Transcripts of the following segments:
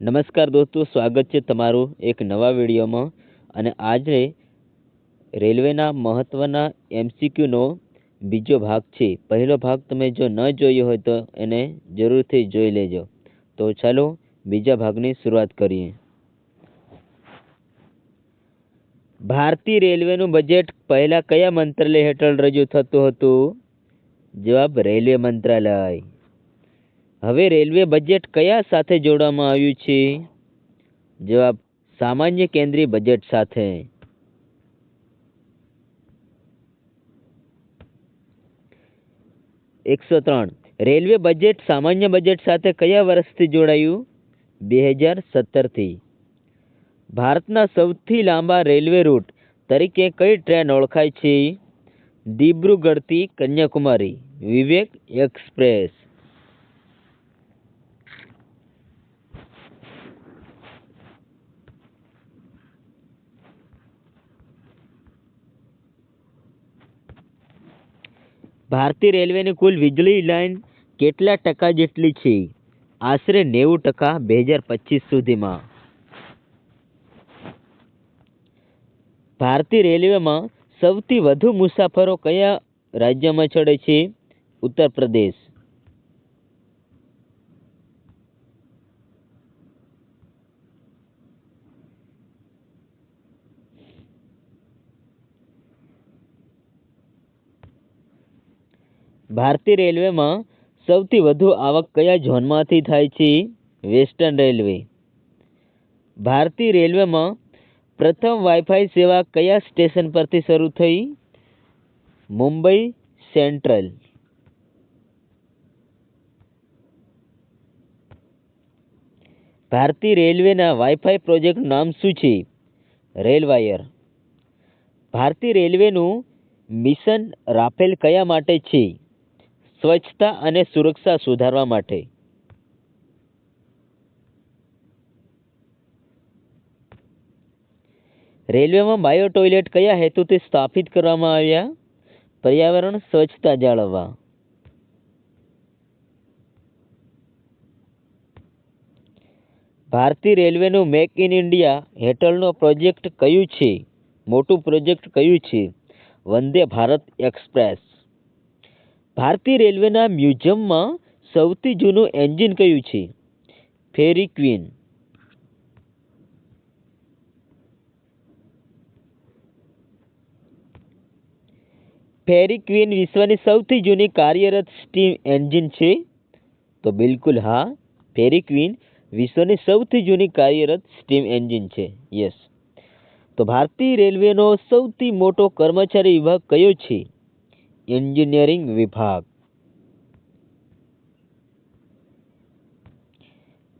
નમસ્કાર દોસ્તો, સ્વાગત છે તમારું એક નવા વિડીયોમાં. અને આજે રેલવેના મહત્ત્વના એમસીક્યુનો બીજો ભાગ છે. પહેલો ભાગ તમે જો ન જોયો હોય તો એને જરૂરથી જોઈ લેજો. તો ચાલો બીજા ભાગની શરૂઆત કરીએ. ભારતીય રેલવેનું બજેટ પહેલાં કયા મંત્રાલય હેઠળ રજૂ થતું હતું? જવાબ રેલવે મંત્રાલય. હવે રેલવે બજેટ કયા સાથે જોડવામાં આવ્યું છે? જવાબ સામાન્ય કેન્દ્રીય બજેટ સાથે. એકસો 3 રેલવે બજેટ સામાન્ય બજેટ સાથે કયા વર્ષથી જોડાયું? 2017થી. ભારતના સૌથી લાંબા રેલવે રૂટ તરીકે કઈ ટ્રેન ઓળખાય છે? દિબ્રુગઢથી કન્યાકુમારી વિવેક એક્સપ્રેસ. ભારતીય રેલવેની કુલ વીજળી લાઇન કેટલા ટકા જેટલી છે? આશરે 90% 2025 સુધીમાં. ભારતીય રેલવેમાં સૌથી વધુ મુસાફરો કયા રાજ્યમાં ચડે છે? ઉત્તર પ્રદેશ. ભારતીય રેલવેમાં સૌથી વધુ આવક કયા ઝોનમાંથી થાય છે? Western railway. ભારતીય રેલવેમાં પ્રથમ વાઈફાઈ સેવા કયા સ્ટેશન પરથી શરૂ થઈ? મુંબઈ સેન્ટ્રલ. ભારતીય રેલવેના વાઈફાઈ પ્રોજેક્ટનું નામ શું છે? રેલવાયર. ભારતીય રેલવેનું મિશન રાફેલ કયા માટે છે? સ્વચ્છતા અને સુરક્ષા સુધારવા માટે. રેલવેમાં બાયો ટોયલેટ કયા હેતુથી સ્થાપિત કરવામાં આવ્યા? પર્યાવરણ સ્વચ્છતા જાળવવા. ભારતીય રેલવેનું મેક ઇન ઇન્ડિયા હેઠળનો પ્રોજેક્ટ કયું છે? મોટું પ્રોજેક્ટ કયું છે? વંદે ભારત એક્સપ્રેસ. ભારતીય રેલવેના મ્યુઝિયમમાં સૌથી જૂનું એન્જિન કયું છે? ફેરી ક્વીન. ફેરી ક્વીન વિશ્વની સૌથી જૂની કાર્યરત સ્ટીમ એન્જિન છે? તો બિલકુલ હા, ફેરી ક્વીન વિશ્વની સૌથી જૂની કાર્યરત સ્ટીમ એન્જિન છે. યસ. તો ભારતીય રેલવેનો સૌથી મોટો કર્મચારી વિભાગ કયો છે? એન્જિનિયરિંગ વિભાગ.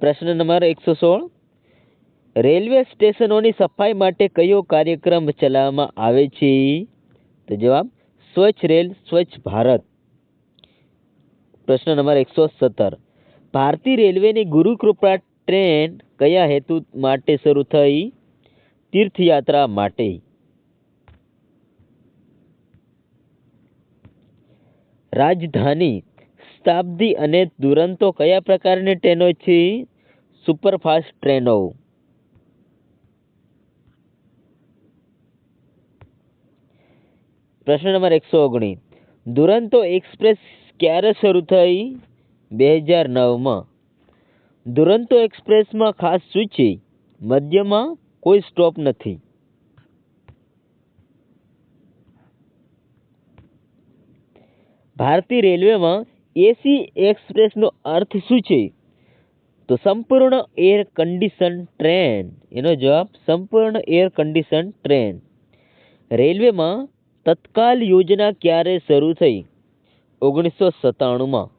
પ્રશ્ન નંબર 116. રેલવે સ્ટેશનોની સફાઈ માટે કયો કાર્યક્રમ ચલાવવામાં આવે છે? તો જવાબ સ્વચ્છ રેલ સ્વચ્છ ભારત. પ્રશ્ન નંબર 117. ભારતીય રેલવેની ગુરુકૃપા ટ્રેન કયા હેતુ માટે શરૂ થઈ? તીર્થયાત્રા માટે. રાજધાની, શતાબ્દી અને દુરંતો કયા પ્રકારની ટ્રેનો છે? સુપરફાસ્ટ ટ્રેનો. પ્રશ્ન નંબર 119. દુરંતો એક્સપ્રેસ ક્યારે શરૂ થઈ? 2009માં. દુરંતો એક્સપ્રેસમાં ખાસ શું છે? મધ્યમાં કોઈ સ્ટોપ નથી. ભારતીય રેલવેમાં એસી એક્સપ્રેસનો અર્થ શું છે? તો સંપૂર્ણ એર કન્ડિશન ટ્રેન. એનો જવાબ સંપૂર્ણ એર કન્ડિશન ટ્રેન. રેલવેમાં તત્કાલ યોજના ક્યારે શરૂ થઈ? 1997માં.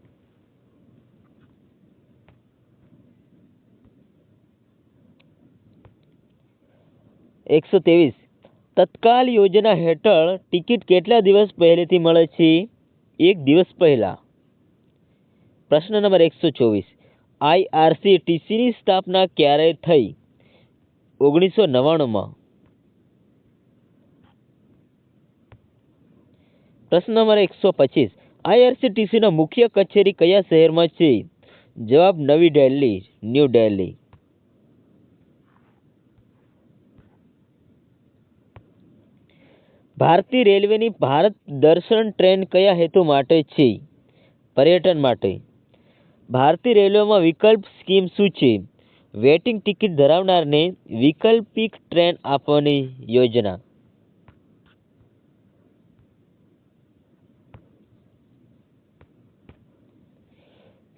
એકસો 23. તત્કાલ યોજના હેઠળ ટિકિટ કેટલા દિવસ પહેલેથી મળે છે? 1 દિવસ પહેલા. પ્રશ્ન નંબર 124. IRCTCની સ્થાપના ક્યારે થઈ? 1999માં. પ્રશ્ન નંબર 125. IRCTCનો મુખ્ય કચેરી કયા શહેરમાં છે? જવાબ નવી દિલ્હી, ન્યૂ દિલ્હી. ભારતીય રેલવેની ભારત દર્શન ટ્રેન કયા હેતુ માટે છે? પર્યટન માટે. ભારતીય રેલવેમાં વિકલ્પ સ્કીમ શું છે? વેટિંગ ટિકિટ ધરાવનારને વૈકલ્પિક ટ્રેન આપવાની યોજના.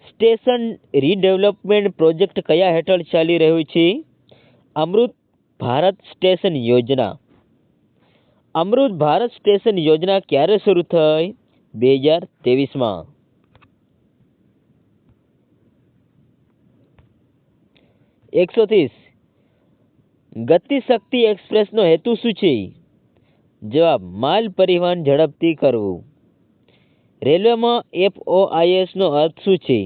સ્ટેશન રીડેવલપમેન્ટ પ્રોજેક્ટ કયા હેઠળ ચાલી રહ્યું છે? અમૃત ભારત સ્ટેશન યોજના. અમૃત ભારત સ્ટેશન યોજના ક્યારે શરૂ થઈ? 2023માં. એકસો 30. ગતિશક્તિ એક્સપ્રેસનો હેતુ શું છે? જવાબ, માલ પરિવહન ઝડપથી કરવું. રેલવેમાં FOIS નો અર્થ શું છે?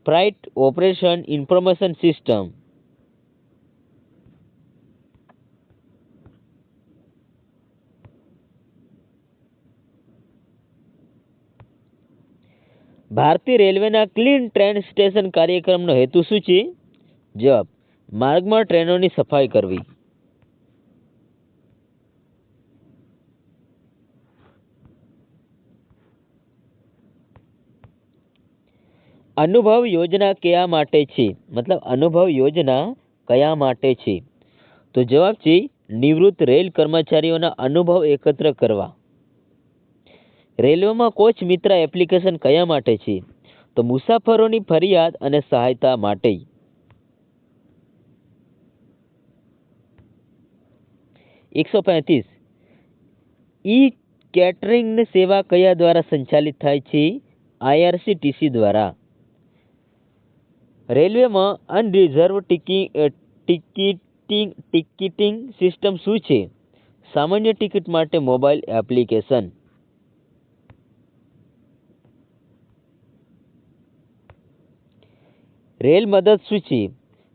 ફ્રાઇટ ઓપરેશન ઇન્ફોર્મેશન સિસ્ટમ. ભારતીય રેલવેના ક્લીન ટ્રેન સ્ટેશન કાર્યક્રમનો હેતુ શું છે? જવાબ, માર્ગમાં ટ્રેનોની સફાઈ કરવી. અનુભવ યોજના કયા માટે છે? મતલબ અનુભવ યોજના કયા માટે છે? તો જવાબ છે નિવૃત્ત રેલ કર્મચારીઓના અનુભવ એકત્ર કરવા. રેલવેમાં કોચ મિત્ર એપ્લિકેશન કયા માટે છે? તો મુસાફરોની ફરિયાદ અને સહાયતા માટે. એકસો 35. ઈ કેટરિંગ સેવા કયા દ્વારા સંચાલિત થાય છે? IRCTC દ્વારા. રેલવેમાં અનરિઝર્વ ટિકિટિંગ સિસ્ટમ શું છે? સામાન્ય ટિકિટ માટે મોબાઈલ એપ્લિકેશન. રેલ મદદ શું છે?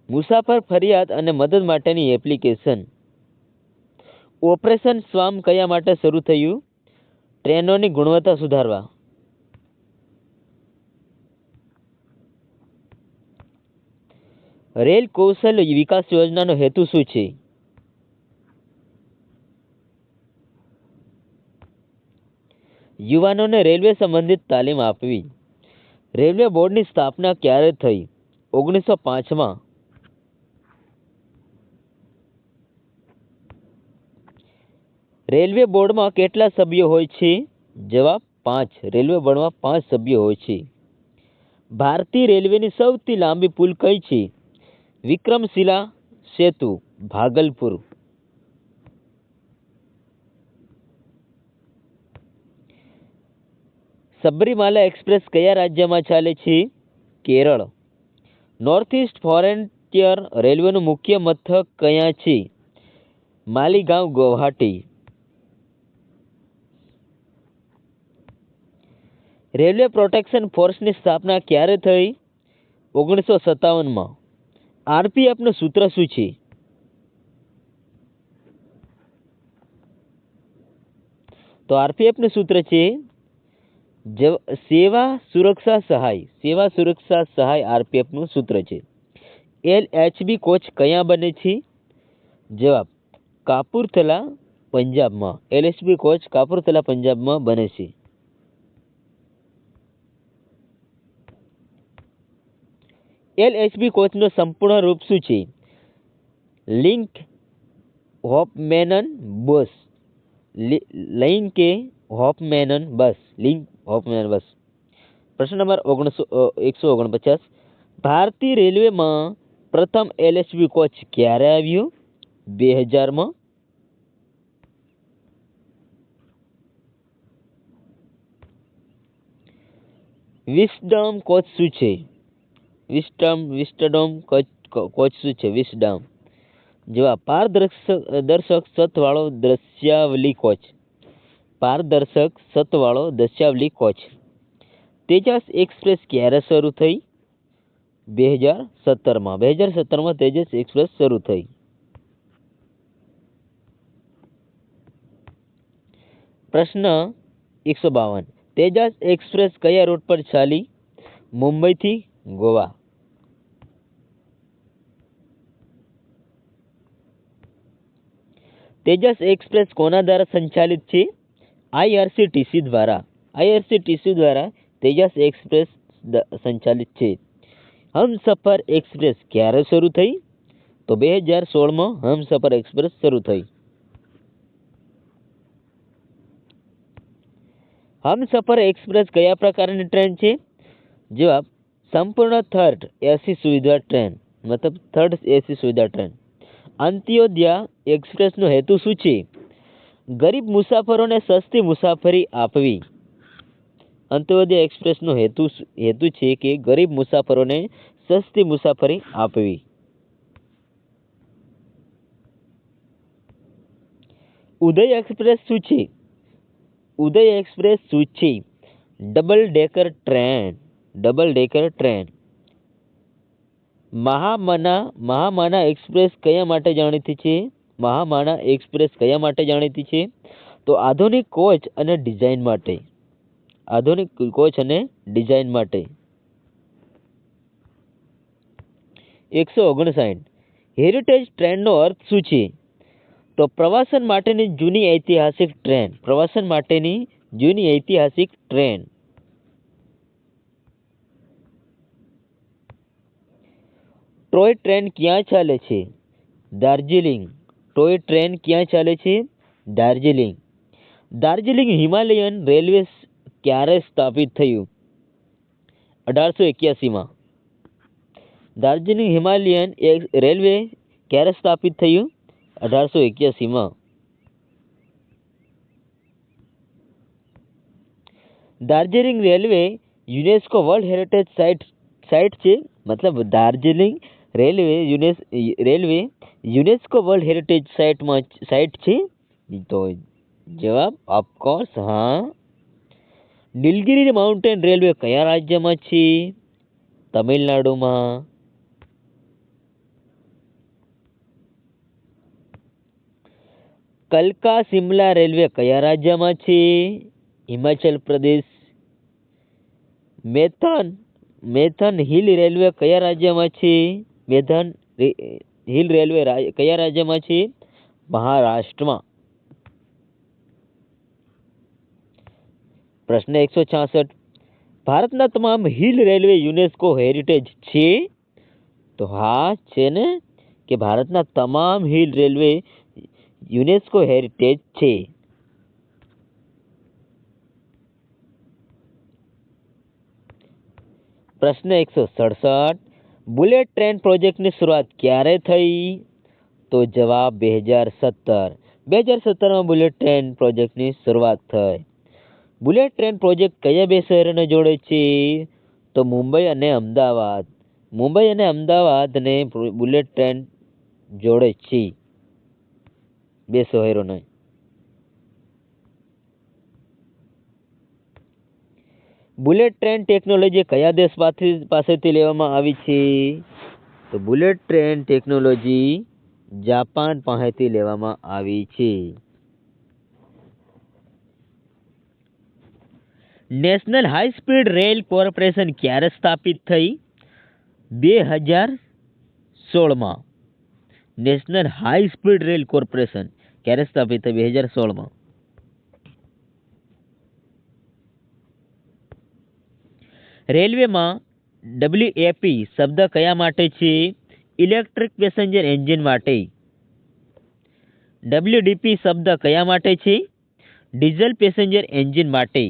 મુસાફર ફરિયાદ અને મદદ માટેની એપ્લિકેશન. ઓપરેશન સ્વામ કયા માટે શરૂ થયું? ટ્રેનોની ગુણવત્તા સુધારવા. રેલ કૌશલ્ય વિકાસ યોજનાનો હેતુ શું છે? યુવાનોને રેલવે સંબંધિત તાલીમ આપવી. રેલવે બોર્ડની સ્થાપના ક્યારે થઈ? 1905માં. રેલવે બોર્ડમાં કેટલા સભ્યો હોય છે? જવાબ, 5. રેલવે બોર્ડમાં 5 સભ્યો હોય છે. ભારતીય રેલવેની સૌથી લાંબી પુલ કઈ છે? વિક્રમશિલા સેતુ, ભાગલપુર. સબરીમાલા એક્સપ્રેસ કયા રાજ્યમાં ચાલે છે? કેરળ. નોર્થ ઇસ્ટ ફ્રોન્ટિયર રેલવેનું મુખ્ય મથક કયા છે? માલીગાંવ, ગુવાહાટી. રેલવે પ્રોટેક્શન ફોર્સની સ્થાપના ક્યારે થઈ? 1957માં. RPFનું સૂત્ર શું છે? તો RPFનું સૂત્ર છે સેવા સુરક્ષા સહાય. સેવા સુરક્ષા સહાય RPFનું સૂત્ર છે. LHB કોચ કયા બને છે? જવાબ, કાપુરથલા, પંજાબમાં. LHB કોચ કાપુરથલા, પંજાબમાં બને છે. LHB કોચનો સંપૂર્ણ રૂપ શું છે? લિંક હોપમેનન બસ. લિંક હોપમેનન બસ. લિંક હોપમેનન બસ. પ્રશ્ન નંબર 149. ભારતીય રેલવેમાં પ્રથમ LHB કોચ ક્યારે આવ્યું? 2000માં. વિસ્ડમ કોચ શું છે? વિસ્ડમ કોચ શું છે? વિસ્ડમ. જવાબ, પારદર્શક સતવાળો દ્રશ્યાવલી કોચ. પારદર્શક સતવાળો દ્રશ્યાવલી કોચ. તેજસ એક્સપ્રેસ ક્યારે શરૂ થઈ? 2017માં. 2017માં તેજસ એક્સપ્રેસ શરૂ થઈ. પ્રશ્ન 152. તેજસ એક્સપ્રેસ કયા રૂટ પર ચાલી? મુંબઈથી ગોવા. તેજસ એક્સપ્રેસ કોના દ્વારા સંચાલિત છે? IRCTC દ્વારા. IRCTC દ્વારા તેજસ એક્સપ્રેસ સંચાલિત છે. હમસફર એક્સપ્રેસ ક્યારે શરૂ થઈ? તો 2016માં હમસફર એક્સપ્રેસ શરૂ થઈ. હમસફર એક્સપ્રેસ કયા પ્રકારની ટ્રેન છે? જવાબ સંપૂર્ણ થર્ડ એસી સુવિધા ટ્રેન, મતલબ થર્ડ એસી સુવિધા ટ્રેન. અંત્યોદય એક્સપ્રેસનો હેતુ શું છે? ગરીબ મુસાફરોને સસ્તી મુસાફરી આપવી. અંત્યોદય એક્સપ્રેસનો હેતુ છે કે ગરીબ મુસાફરોને સસ્તી મુસાફરી આપવી. ઉદય એક્સપ્રેસ શું છે? ઉદય એક્સપ્રેસ શું છે? Double decker train. Double decker train. Mahamana Express કયા માટે જાણીતી છે? મહામાના એક્સપ્રેસ કયા માટે જાણીતી છે? તો આધુનિક કોચ અને ડિઝાઇન માટે. આધુનિક કોચ અને ડિઝાઇન માટે. 159. હેરિટેજ ટ્રેનનો અર્થ શું છે? તો પ્રવાસન માટેની જૂની ઐતિહાસિક ટ્રેન. પ્રવાસન માટેની જૂની ઐતિહાસિક ટ્રેન. ટોય ટ્રેન ક્યાં ચાલે છે? દાર્જિલિંગ. ટોય ટ્રેન ક્યાં ચાલે છે? દાર્જિલિંગ. દાર્જિલિંગ હિમાલયન રેલવે ક્યારે સ્થાપિત થયું? 1881માં. દાર્જિલિંગ હિમાલયન રેલવે ક્યારે સ્થાપિત થયું? 1881માં. Darjeeling railway UNESCO world heritage site છે, મતલબ Darjeeling railway UNESCO world heritage site છે. તો જવાબ ઓફકોર્સ હા. નીલગિરી માઉન્ટેન રેલવે કયા રાજ્યમાં છે? તમિલનાડુમાં. કલકા શિમલા રેલવે કયા રાજ્યમાં છે? હિમાચલ પ્રદેશ. મેથન હિલ રેલવે કયા રાજ્યમાં છે? મેથન હિલ રેલવે કયા રાજ્યમાં છે? મહારાષ્ટ્રમાં. પ્રશ્ન 166. ભારતના તમામ હિલ રેલવે યુનેસ્કો હેરિટેજ છે? તો હા છે ને, કે ભારતના તમામ હિલ રેલવે યુનેસ્કો હેરિટેજ છે. પ્રશ્ન 167. બુલેટ ટ્રેન પ્રોજેક્ટની શરૂઆત ક્યારે થઈ? તો જવાબ 2017. 2017માં બુલેટ ટ્રેન પ્રોજેક્ટની શરૂઆત થઈ. બુલેટ ટ્રેન પ્રોજેક્ટ કયા બે શહેરોને જોડે છે? તો મુંબઈ અને અમદાવાદ. મુંબઈ અને અમદાવાદને બુલેટ ટ્રેન જોડે છે, બે શહેરોને. બુલેટ ટ્રેન ટેકનોલોજી કયા દેશ પાસેથી લેવામાં આવી છે? તો બુલેટ ટ્રેન ટેકનોલોજી જાપાન પાસેથી લેવામાં આવી છે. National High Speed Rail Corporation ક્યારે સ્થાપિત થઈ? 2016માં. National High Speed Rail Corporation ક્યારે સ્થાપિત થઈ? 2016માં. રેલવેમાં WAP શબ્દ કયા માટે છે? ઇલેક્ટ્રિક પેસેન્જર એન્જિન માટે. WDP શબ્દ કયા માટે છે? ડીઝલ પેસેન્જર એન્જિન માટે.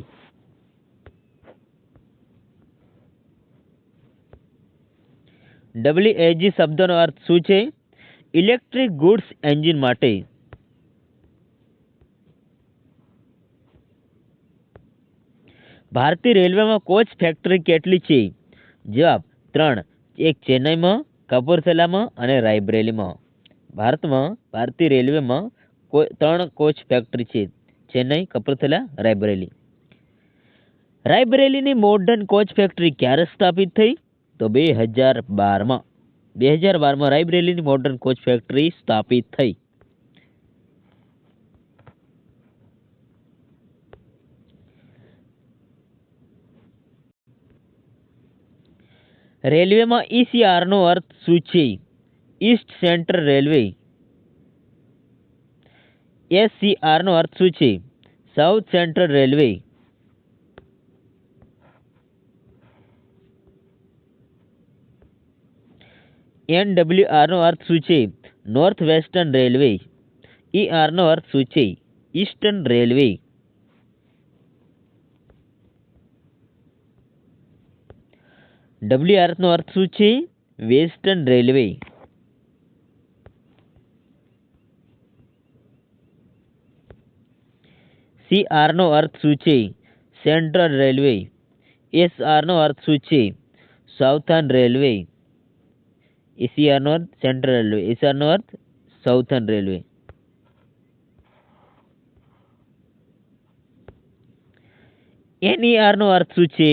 WAG શબ્દનો અર્થ શું છે? ઇલેક્ટ્રિક ગુડ્સ એન્જિન માટે. ભારતીય રેલવેમાં કોચ ફેક્ટરી કેટલી છે? જવાબ 3. એક ચેન્નઈમાં, કપૂરથલામાં અને રાયબરેલીમાં. ભારતીય રેલવેમાં 3 કોચ ફેક્ટરી છે: ચેન્નઈ, કપૂરથલા, રાયબરેલી. રાયબરેલીની મોડર્ન કોચ ફેક્ટરી ક્યારે સ્થાપિત થઈ? તો 2012માં. 2012માં રાયબરેલીની મોડર્ન કોચ ફેક્ટરી સ્થાપિત થઈ. રેલવેમાં ECRનો અર્થ શું છે? East Central Railway. SCR નો અર્થ શું છે? South Central Railway. NWR નો અર્થ શું છે? North Western Railway. ER નો અર્થ શું છે? Eastern Railway. WR નો અર્થ શું છે? Western Railway. CR નો અર્થ શું છે? Central Railway. SR નો અર્થ શું છે? Southern railway. ECR નો અર્થ સેન્ટ્રલ રેલવે. SR નો અર્થ સાઉથર્ન રેલવે. NER નો અર્થ શું છે?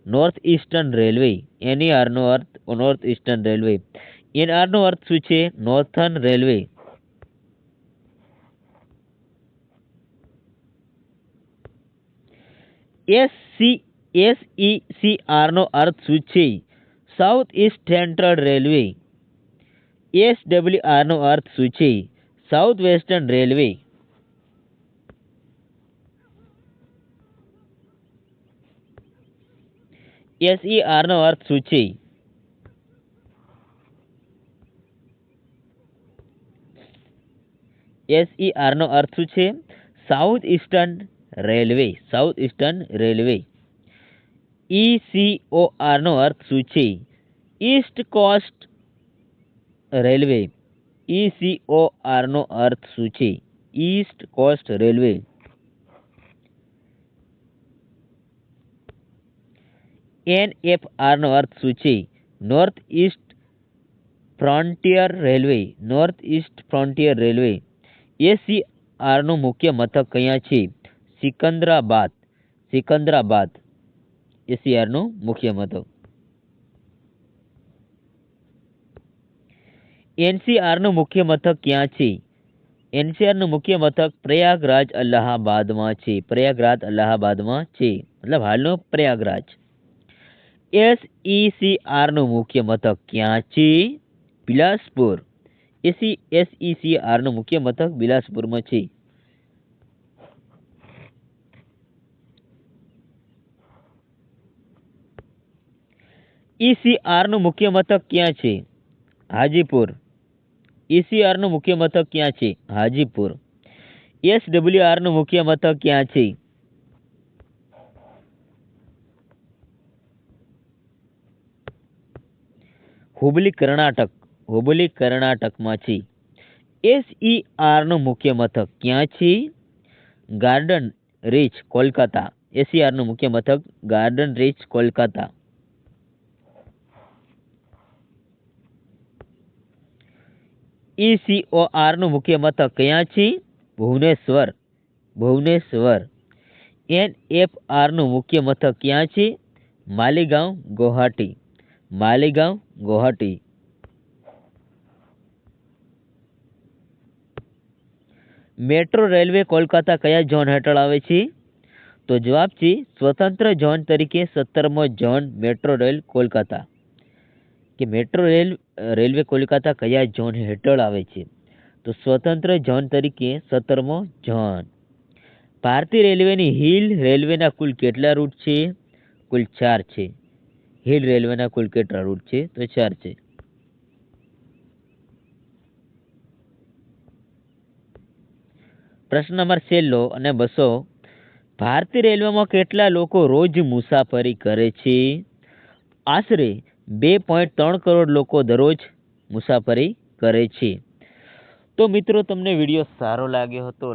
North eastern railway. NER નો અર્થ નોર્થ ઈસ્ટર્ન રેલવે. NR નો અર્થ શું છે? Northern railway. SECR નો અર્થ શું છે? South East Central railway. SWR નો અર્થ શું છે? South western railway. SER નો અર્થ શું છે? SER નો અર્થ શું છે? South eastern railway. South eastern railway. ECOR નો અર્થ શું છે? East coast railway. ECOR નો અર્થ શું છે? East coast railway. NFR નો અર્થ શું છે? North east frontier railway. North east frontier railway. SCR નું મુખ્ય મથક કયા છે? સિકંદરાબાદ. સિકંદરાબાદ. SCR નું મુખ્ય મથક. NCR નું મુખ્ય મથક ક્યાં છે? NCR નું મુખ્ય મથક પ્રયાગરાજ અલ્હાબાદમાં છે. પ્રયાગરાજ અલ્હાબાદમાં છે. મતલબ હાલનો પ્રયાગરાજ. SECR નું મુખ્ય મથક ક્યાં છે? બિલાસપુર. SECR નું મુખ્ય મથક બિલાસપુરમાં છે. ECR નું મુખ્ય મથક ક્યાં છે? હાજીપુર. ECR નું મુખ્ય મથક ક્યાં છે? હાજીપુર. SWR નું મુખ્ય મથક ક્યાં છે? હુબલી કર્ણાટક. હુબલી કર્ણાટકમાં છે. SER નું મુખ્ય મથક ક્યાં છે? Garden rich Kolkata. SER નું મુખ્ય મથક ગાર્ડન રીચ કોલકાતા. ECOR નું મુખ્ય મથક ક્યાં છે? ભુવનેશ્વર. ભુવનેશ્વર. NFR નું મુખ્ય મથક ક્યાં છે? માલીગાંવ ગુવાહાટી. માલીગાંવ ગુવાહાટી. મેટ્રો રેલવે કોલકાતા કયા ઝોન હેઠળ આવે છે? તો જવાબ છે સ્વતંત્ર ઝોન તરીકે 17મો ઝોન મેટ્રો રેલ કોલકાતા. કે મેટ્રો રેલવે કોલકાતા કયા ઝોન હેઠળ આવે છે? તો સ્વતંત્ર ઝોન તરીકે 17મો ઝોન. ભારતીય રેલવેની હિલ રેલવેના કુલ કેટલા રૂટ છે? કુલ 4 છે. હિલ રેલવેના કુલ કેટલા રૂટ છે? તો 4 છે. પ્રશ્ન નંબર 16 અને 200. ભારતીય રેલવેમાં કેટલા લોકો રોજ મુસાફરી કરે છે? આશરે 2.3 કરોડ લોકો દરરોજ મુસાફરી કરે છે. તો મિત્રો તમને વિડીયો સારો લાગ્યો હતો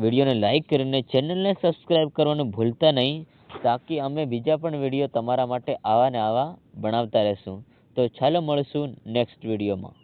વિડીયોને લાઈક કરીને ચેનલને સબસ્ક્રાઈબ કરવાનું ભૂલતા નહીં, તાકી અમે બીજા પણ વિડીયો તમારા માટે આવા ને આવા બનાવતા રહેશું. તો ચાલો મળશું નેક્સ્ટ વિડીયોમાં.